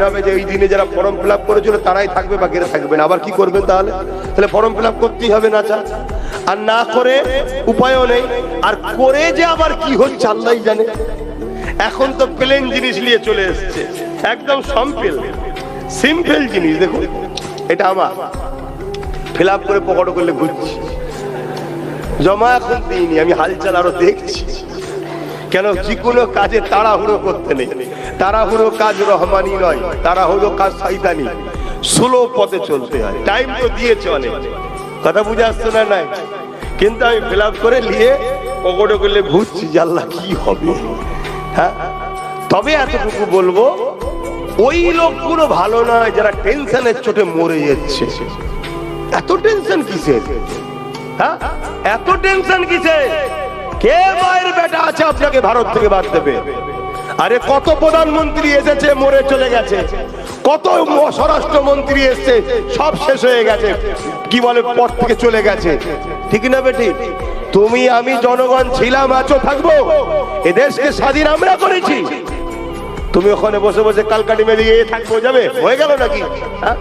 হবে যে এই দিনে যারা ফর্ম ফিল আপ করেছিল তারাই থাকবে বা গেরে থাকবে না। আবার কি করবেন তাহলে? তাহলে ফর্ম ফিল আপ করতেই হবে না চা, আর না করে উপায়ও নেই। আর করে যে আবার কি হচ্ছে আল্লাহই জানে। এখন তো প্লেন জিনিস নিয়ে চলে এসছে, একদম সিম্পল জিনিস। দেখুন এটা আমার ফিল আপ করে পকেটে করলে ঘুরছি, জমা এখন দিইনি, আমি হালচাল আরো দেখছি। কেন? যে কোনো কাজে তাড়াহুড়ো করতে নেই। তাড়াহুড়ো কাজ রহমানি নয়, তাড়াহুড়ো কাজ শয়তানি। স্লো পথে চলতে হয়। টাইম তো দিয়েছে অনেক, কথা বুঝে আসছে না? নাই, কিন্তু আমি ফিল আপ করে নিয়ে পকেটে করলে ঘুরছি যে আল্লাহ কি হবে। হ্যাঁ, তবে এতটুকু বলবো, ওই লোকগুলো ভালো নয় যারা টেনশনের চোটে মরে যাচ্ছে। এত টেনশন কিসের? হ্যাঁ, এত টেনশন কিসের? কে মায়ের বেটা আছে আপনাকে ভারত থেকে বাদ দেবে? আরে কত প্রধানমন্ত্রী এসেছে মরে চলে গেছে, কত স্বরাষ্ট্রমন্ত্রী এসেছে সব শেষ হয়ে গেছে, কি বলে পথ থেকে চলে গেছে। ঠিক না বেটি? তুমি আমি জনগণ ছিলাম, আছো, থাকবো। এদেশকে স্বাধীন আমরা করেছি। তুমি ওখানে বসে বসে কালকাটি মেরে থাকবো, যাবে হয়ে গেল নাকি? হ্যাঁ,